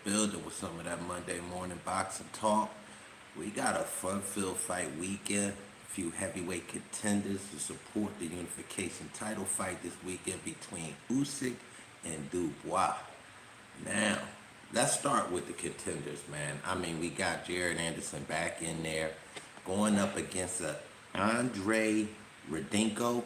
building with some of that Monday morning boxing talk. We got a fun-filled fight weekend. A few heavyweight contenders to support the unification title fight this weekend between Usyk and Dubois. Now, let's start with the contenders, man. I mean, we got Jared Anderson back in there going up against a Andre Radenko.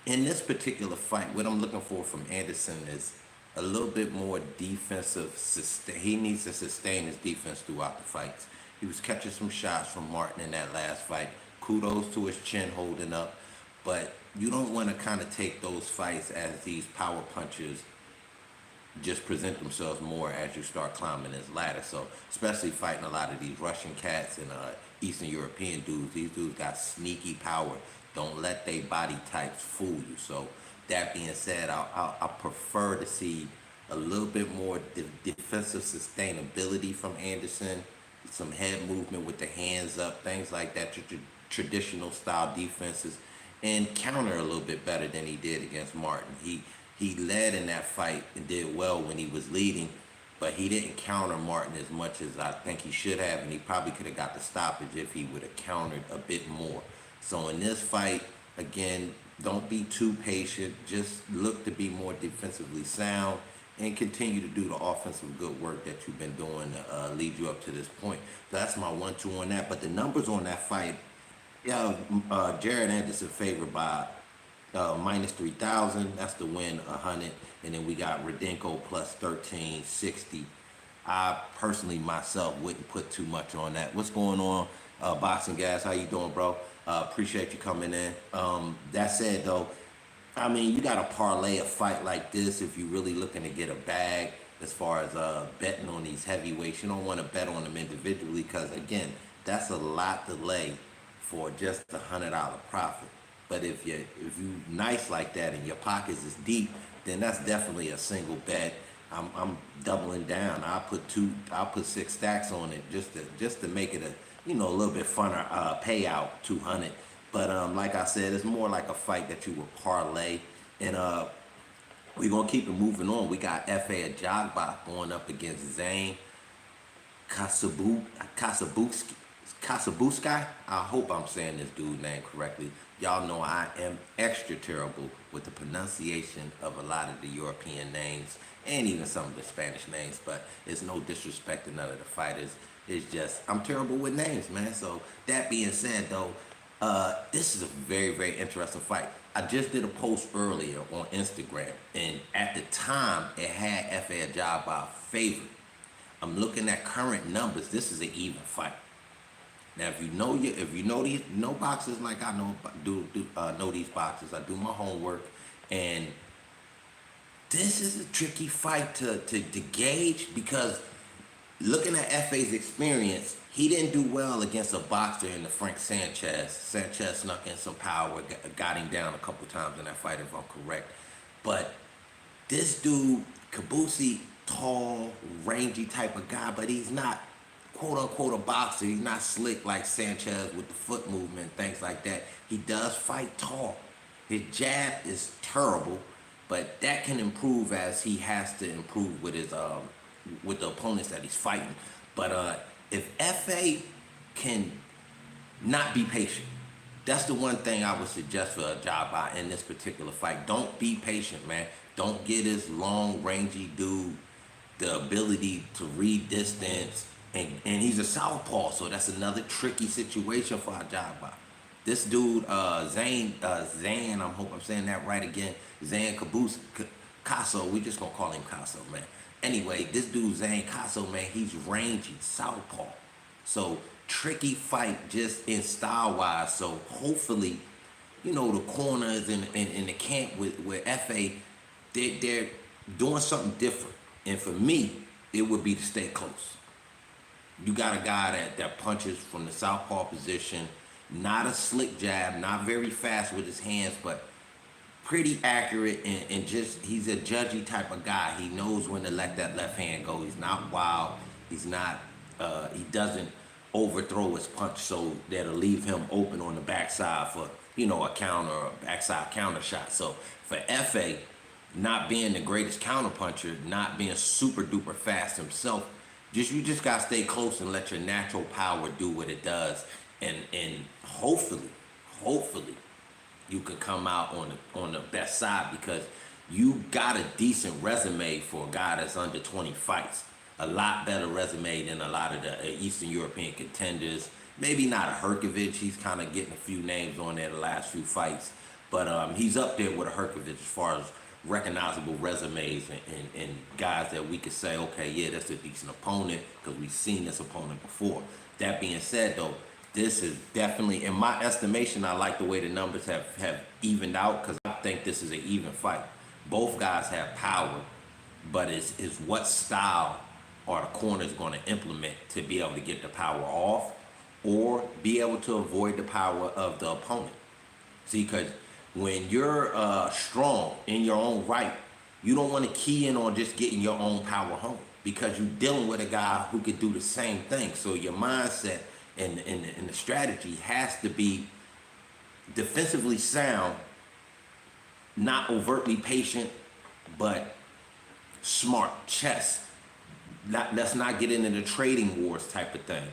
In this particular fight, what I'm looking for from Anderson is a little bit more defensive. He needs to sustain his defense throughout the fights. He was catching some shots from Martin in that last fight. Kudos to his chin holding up. But you don't want to kind of take those fights as these power punches just present themselves more as you start climbing this ladder. So, especially fighting a lot of these Russian cats and Eastern European dudes, these dudes got sneaky power. Don't let their body types fool you. So, that being said, I prefer to see a little bit more defensive sustainability from Anderson, some head movement with the hands up, things like that, traditional style defenses, and counter a little bit better than he did against Martin. He led in that fight and did well when he was leading, but he didn't counter Martin as much as I think he should have, and he probably could have got the stoppage if he would have countered a bit more. So in this fight, again, don't be too patient. Just look to be more defensively sound and continue to do the offensive good work that you've been doing to lead you up to this point. So that's my 1-2 on that. But the numbers on that fight, yeah, Jared Anderson favored by minus 3,000. That's the win 100. And then we got Radenko plus 1360. I personally myself wouldn't put too much on that. What's going on, Boxing Gas? How you doing, bro? Appreciate you coming in. That said, though, I mean, you got to parlay a fight like this if you're really looking to get a bag as far as betting on these heavyweights. You don't want to bet on them individually because, again, that's a lot to lay for just $100 profit. But if you nice like that and your pockets is deep, then that's definitely a single bet. I'm doubling down. I'll put 6 stacks on it just to make it a little bit funner payout, 200. But like I said, it's more like a fight that you would parlay. And we're gonna keep it moving on. We got F.A. Ajagba going up against Zane Kasabuskai. I hope I'm saying this dude's name correctly. Y'all know I am extra terrible with the pronunciation of a lot of the European names and even some of the Spanish names, but it's no disrespect to none of the fighters. It's just, I'm terrible with names, man. So that being said, though, this is a very, very interesting fight. I just did a post earlier on Instagram, and at the time, it had F.A. Ajagba favored. I'm looking at current numbers. This is an even fight. Now, if you know boxers like I know these boxers. I do my homework, and this is a tricky fight to gauge because looking at F.A.'s experience, he didn't do well against a boxer in the Frank Sanchez. Sanchez snuck in some power, got him down a couple times in that fight, if I'm correct. But this dude, Kabusi, tall, rangy type of guy, but he's not quote-unquote a boxer. He's not slick like Sanchez with the foot movement, things like that. He does fight tall. His jab is terrible, but that can improve as he has to improve with his with the opponents that he's fighting. But if F.A. can not be patient, that's the one thing I would suggest for Ajagba in this particular fight. Don't be patient, man. Don't get this long, rangy dude the ability to read distance. And he's a southpaw, so that's another tricky situation for Ajagba. This dude, Zane, I hope I'm saying that right again, Zane Casso, we just gonna call him Casso, man. Anyway, this dude, Zane Casso, man, he's rangy, southpaw. So, tricky fight just in style-wise. So, hopefully, the corners in the camp with F.A., they're doing something different. And for me, it would be to stay close. You got a guy that punches from the southpaw position, not a slick jab, not very fast with his hands, but pretty accurate and just, he's a judgy type of guy. He knows when to let that left hand go. He's not wild. He's not, he doesn't overthrow his punch so that'll leave him open on the backside for, a counter or backside counter shot. So for F.A., not being the greatest counterpuncher, not being super duper fast himself. You just gotta stay close and let your natural power do what it does, and hopefully you can come out on the best side, because you got a decent resume for a guy that's under 20 fights. A lot better resume than a lot of the Eastern European contenders. Maybe not a Herkovich. He's kind of getting a few names on there the last few fights. But he's up there with a Herkovich as far as recognizable resumes and guys that we could say, okay, yeah, that's a decent opponent because we've seen this opponent before. That being said, though, this is definitely, in my estimation, I like the way the numbers have evened out, because I think this is an even fight. Both guys have power, but it's what style are the corners going to implement to be able to get the power off or be able to avoid the power of the opponent. See, because when you're strong in your own right, you don't want to key in on just getting your own power home, because you're dealing with a guy who could do the same thing. So your mindset and the strategy has to be defensively sound, not overtly patient, but smart chess. Let's not get into the trading wars type of thing.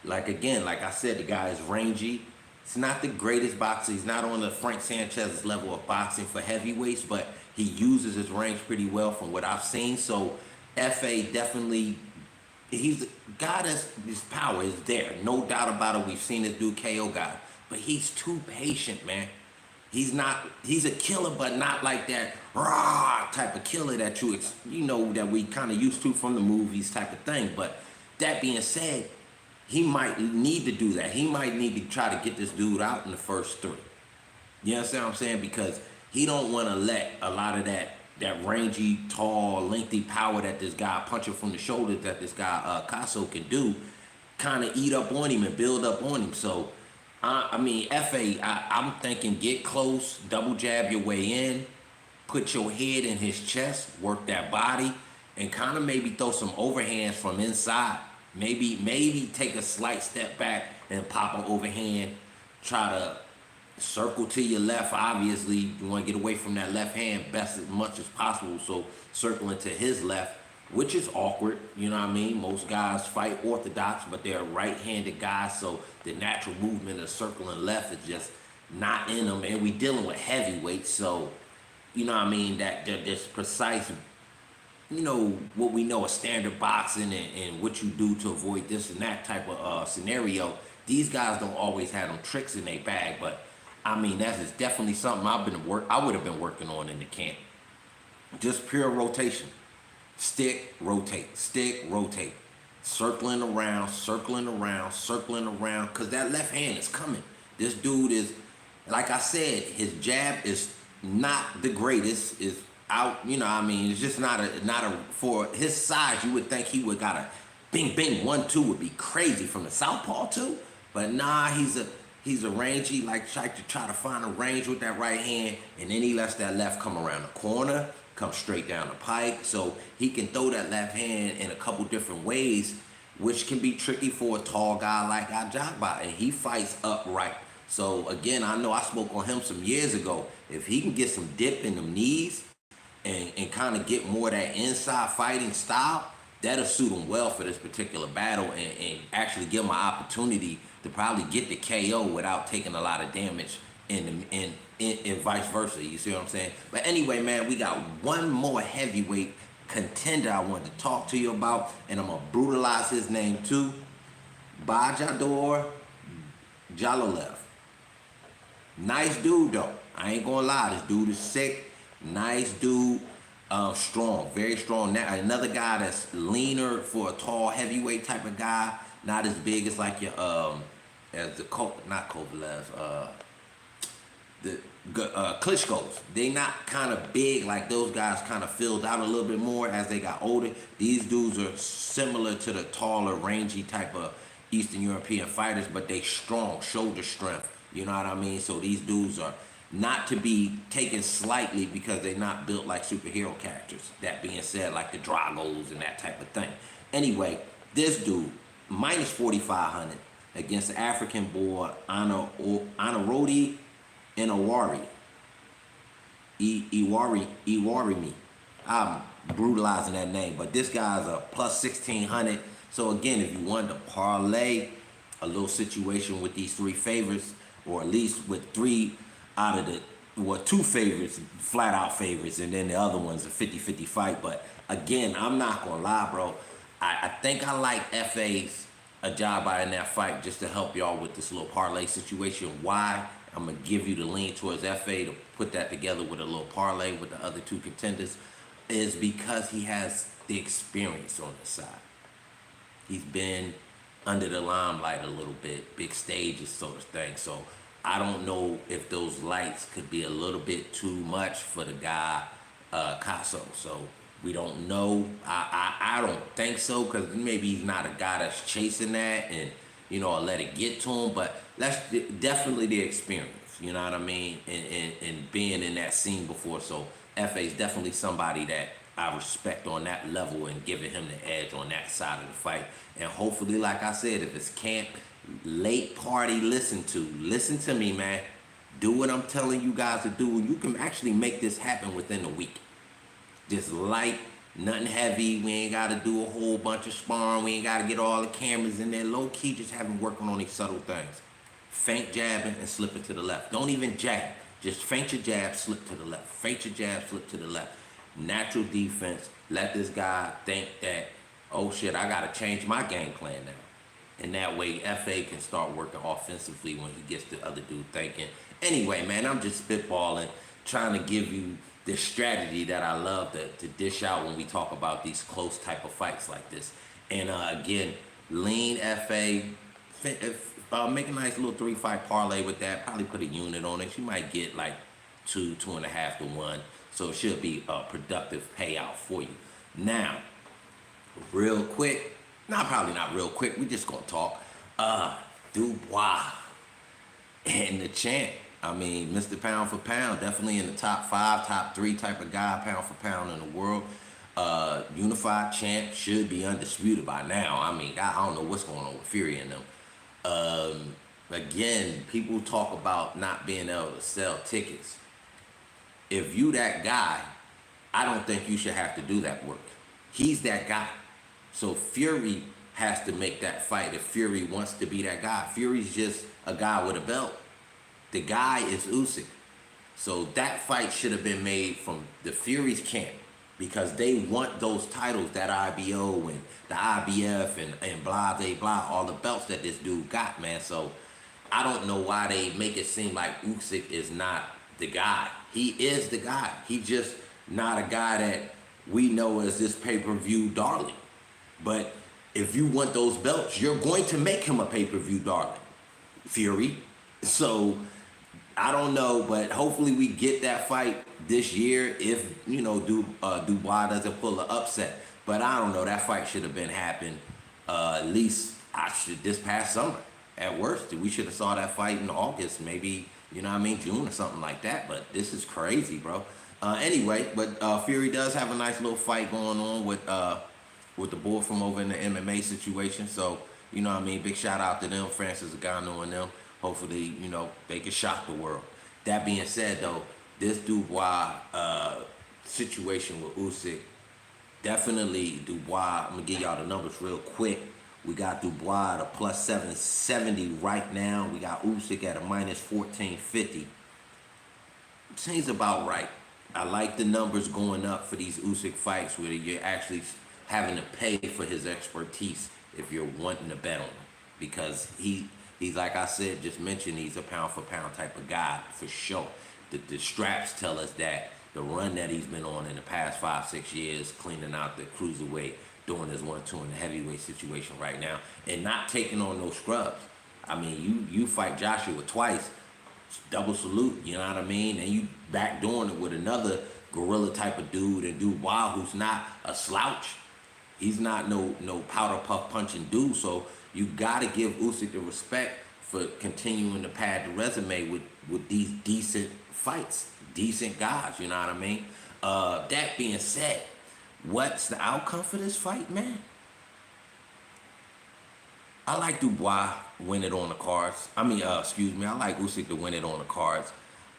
Like, again, like I said, the guy is rangy. He's not the greatest boxer. He's not on the Frank Sanchez's level of boxing for heavyweights, but he uses his range pretty well from what I've seen. So FA definitely, he's a guy that's, his power is there. No doubt about it. We've seen this dude KO guy. But he's too patient, man. He's a killer, but not like that rah type of killer that that we kind of used to from the movies type of thing. But that being said, he might need to do that. He might need to try to get this dude out in the first 3. You understand what I'm saying? Because he don't want to let a lot of that rangy, tall, lengthy power that this guy punching from the shoulders that this guy Caso can do kind of eat up on him and build up on him. So, I mean, I'm thinking get close, double jab your way in, put your head in his chest, work that body, and kind of maybe throw some overhands from inside. Maybe take a slight step back and pop an overhand. Try to circle to your left. Obviously, you want to get away from that left hand best as much as possible. So circling to his left, which is awkward. You know what I mean? Most guys fight orthodox, but they're right-handed guys. So the natural movement of circling left is just not in them. And we dealing with heavyweights. So, you know what I mean? That this precise, what we know of standard boxing and what you do to avoid this and that type of scenario. These guys don't always have them tricks in their bag, but I mean, that is definitely something I would have been working on in the camp. Just pure rotation. Stick, rotate, circling around, because that left hand is coming. This dude is, like I said, his jab is not the greatest, is out, it's just not for his size. You would think he would got a bing, 1-2 would be crazy from the southpaw too, but nah, he's a rangy, like try to find a range with that right hand, and then he lets that left come around the corner, come straight down the pike, so he can throw that left hand in a couple different ways, which can be tricky for a tall guy like Ajagba, and he fights upright. So again, I know I spoke on him some years ago. If he can get some dip in them knees and kind of get more of that inside fighting style, that'll suit him well for this particular battle, and actually give him an opportunity to probably get the KO without taking a lot of damage and vice versa. You see what I'm saying? But anyway, man, we got one more heavyweight contender I wanted to talk to you about, and I'm going to brutalize his name too. Bajador Jalalev. Nice dude, though. I ain't going to lie. This dude is sick. Nice dude. Strong. Very strong. Another guy that's leaner for a tall heavyweight type of guy. Not as big as like your, not Kovalev, the Klitschko's. They not kind of big like those guys, kind of filled out a little bit more as they got older. These dudes are similar to the taller, rangy type of Eastern European fighters, but they strong, shoulder strength. You know what I mean? So these dudes are not to be taken slightly because they're not built like superhero characters. That being said, like the Dragos and that type of thing. Anyway, this dude, minus 4,500 against the African boy Anarodi Inawari. Iwari. I'm brutalizing that name, but this guy's a plus 1600. So again, if you wanted to parlay a little situation with these three favorites, or at least with three out of the, well, two favorites, flat out favorites, and then the other one's a 50-50 fight. But again, I'm not gonna lie, bro. I think I like FA's a job in that fight just to help y'all with this little parlay situation. Why? I'm gonna give you the lean towards FA to put that together with a little parlay with the other two contenders, is because he has the experience on the side. He's been under the limelight a little bit, big stages sort of thing. So I don't know if those lights could be a little bit too much for the guy, Caso. So we don't know. I don't think so, because maybe he's not a guy that's chasing that and, you know, let it get to him. But that's definitely the experience, you know what I mean? And being in that scene before. So FA is definitely somebody that I respect on that level and giving him the edge on that side of the fight. And hopefully, like I said, if it's camp, late party, listen to me, man. Do what I'm telling you guys to do, and you can actually make this happen within a week. Just light, nothing heavy. We ain't got to do a whole bunch of sparring. We ain't got to get all the cameras in there. Low key, just having working on these subtle things. Feint jabbing and slipping to the left. Don't even jab. Just feint your jab, slip to the left. Feint your jab, slip to the left. Natural defense. Let this guy think that, oh shit, I got to change my game plan now. And that way, FA can start working offensively when he gets the other dude thinking. Anyway, man, I'm just spitballing, trying to give you the strategy that I love to dish out when we talk about these close type of fights like this. And again, lean FA, make a nice little 3-fight parlay with that. Probably put a unit on it. You might get like 2.5 to 1. So it should be a productive payout for you. Now, real quick, probably not real quick, we just gonna talk. Dubois and the champ. I mean, Mr. Pound for Pound, definitely in the top 5, top 3 type of guy, pound for pound in the world. Unified champ, should be undisputed by now. I mean, I don't know what's going on with Fury and them. Again, people talk about not being able to sell tickets. If you that guy, I don't think you should have to do that work. He's that guy. So Fury has to make that fight if Fury wants to be that guy. Fury's just a guy with a belt. The guy is Usyk. So that fight should have been made from the Fury's camp, because they want those titles, that IBO and the IBF and blah, blah, blah, all the belts that this dude got, man. So I don't know why they make it seem like Usyk is not the guy. He is the guy. He's just not a guy that we know as this pay-per-view darling. But if you want those belts, you're going to make him a pay-per-view darling, Fury. So I don't know, but hopefully we get that fight this year if, you know, Dubois doesn't pull an upset. But I don't know, that fight should have been happened at least this past summer. At worst, we should have saw that fight in August, maybe, you know what I mean, June or something like that. But this is crazy, bro. Anyway, but Fury does have a nice little fight going on with the boy from over in the MMA situation. So, you know what I mean, big shout out to them, Francis Ngannou and them. Hopefully, you know, they can shock the world. That being said, though, this Dubois situation with Usyk, definitely Dubois, I'm going to give y'all the numbers real quick. We got Dubois at a plus 770 right now. We got Usyk at a minus 1450. Seems about right. I like the numbers going up for these Usyk fights where you're actually having to pay for his expertise if you're wanting to bet on him. Because he's, like I said, just mentioned, he's a pound for pound type of guy for sure. The straps tell us that. The run that he's been on in the past 5-6 years, cleaning out the cruiserweight, doing his 1-2 in the heavyweight situation right now, and not taking on no scrubs. I mean, you fight Joshua twice, double salute, you know what I mean? And you backdooring it with another gorilla type of dude, and Dubois, who's not a slouch. He's not no powder puff punching dude, so you gotta give Usyk the respect for continuing to pad the resume with these decent fights, decent guys, you know what I mean? That being said, what's the outcome for this fight, man? I like Dubois win it on the cards. I like Usyk to win it on the cards.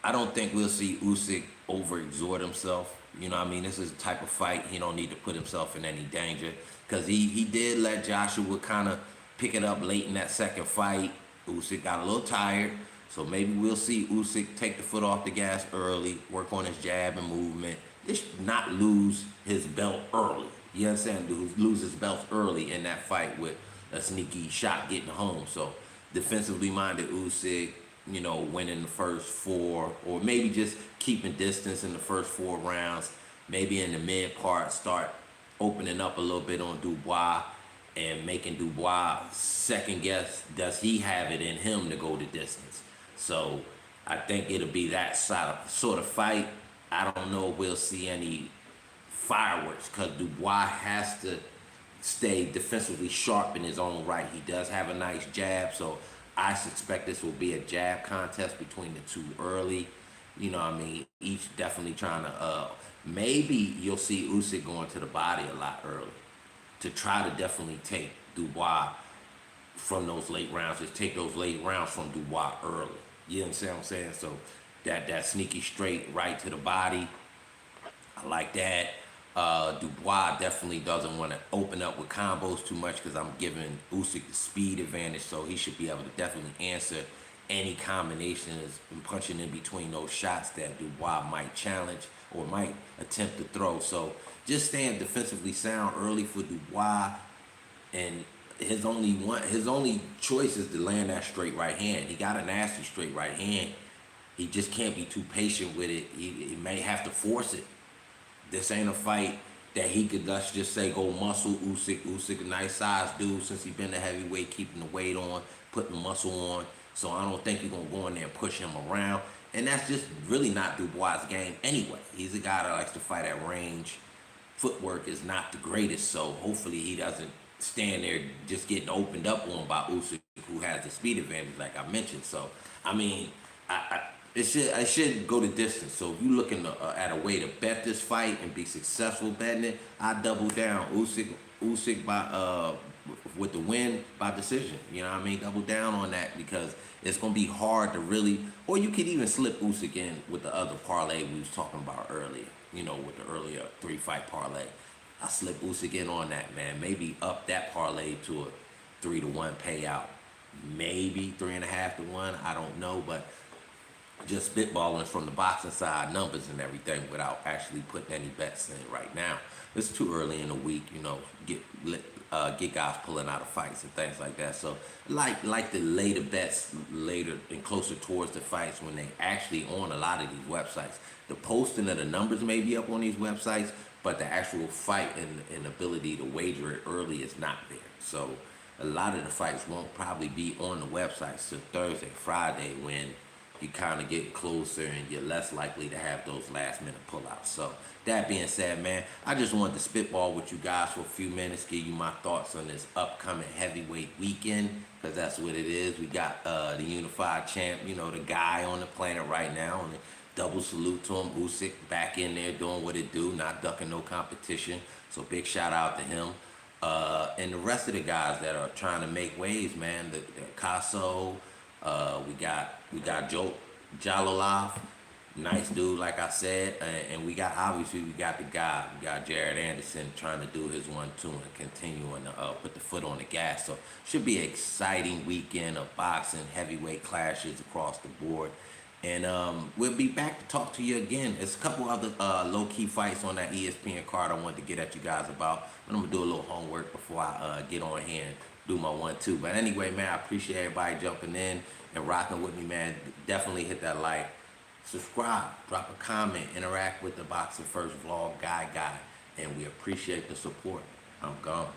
I don't think we'll see Usyk overexert himself. You know what I mean? This is the type of fight he don't need to put himself in any danger. Because he did let Joshua kind of pick it up late in that second fight. Usyk got a little tired. So maybe we'll see Usyk take the foot off the gas early, work on his jab and movement. Just not lose his belt early. You understand? Lose his belt early in that fight with a sneaky shot getting home. So defensively minded Usyk, you know, winning the first four, or maybe just keeping distance in the first 4 rounds. Maybe in the mid part, start opening up a little bit on Dubois and making Dubois second guess, does he have it in him to go the distance? So I think it'll be that sort of fight. I don't know if we'll see any fireworks because Dubois has to stay defensively sharp in his own right. He does have a nice jab, so I suspect this will be a jab contest between the two early. You know what I mean? Each definitely trying to, maybe you'll see Usyk going to the body a lot early to try to definitely take Dubois from those late rounds. Just take those late rounds from Dubois early. You understand what I'm saying? So that sneaky straight right to the body, I like that. Dubois definitely doesn't want to open up with combos too much because I'm giving Usyk the speed advantage, so he should be able to definitely answer any combinations and punching in between those shots that Dubois might challenge or might attempt to throw. So just staying defensively sound early for Dubois, and his only choice is to land that straight right hand. He got a nasty straight right hand. He just can't be too patient with it. He may have to force it. This ain't a fight that he could, let's just say, go muscle Usyk. Usyk, a nice size dude since he been the heavyweight, keeping the weight on, putting the muscle on. So I don't think you're going to go in there and push him around. And that's just really not Dubois' game anyway. He's a guy that likes to fight at range. Footwork is not the greatest, so hopefully he doesn't stand there just getting opened up on by Usyk, who has the speed advantage, like I mentioned. So, I mean, it should go the distance. So if you're looking at a way to bet this fight and be successful betting it, I double down Usyk by with the win by decision. You know what I mean? Double down on that because it's gonna be hard to really, or you could even slip Usyk in with the other parlay we was talking about earlier. You know, with the earlier 3-fight parlay, I slip Usyk in on that, man. Maybe up that parlay to a 3-to-1 payout, maybe 3.5-to-1. I don't know, but just spitballing from the boxing side, numbers and everything, without actually putting any bets in right now. It's too early in the week, you know, get guys pulling out of fights and things like that. So like the later bets, later and closer towards the fights, when they actually on a lot of these websites. The posting of the numbers may be up on these websites, but the actual fight and ability to wager it early is not there. So a lot of the fights won't probably be on the websites till Thursday, Friday, when you kind of get closer and you're less likely to have those last minute pullouts. So that being said, man, I just wanted to spitball with you guys for a few minutes, give you my thoughts on this upcoming heavyweight weekend, because that's what it is. We got the unified champ, you know, the guy on the planet right now, and double salute to him. Usyk back in there doing what it do, not ducking no competition. So big shout out to him. And the rest of the guys that are trying to make waves, man. The Caso, we got Joe Jalolov, nice dude, like I said, and we got the guy, we got Jared Anderson trying to do his 1-2 and continuing to put the foot on the gas. So should be an exciting weekend of boxing, heavyweight clashes across the board. And we'll be back to talk to you again. There's a couple other low-key fights on that ESPN card I wanted to get at you guys about. But I'm going to do a little homework before I get on here and do my 1-2. But anyway, man, I appreciate everybody jumping in and rocking with me, man. Definitely hit that like, subscribe, drop a comment, interact with the Boxing First Vlog guy. And we appreciate the support. I'm gone.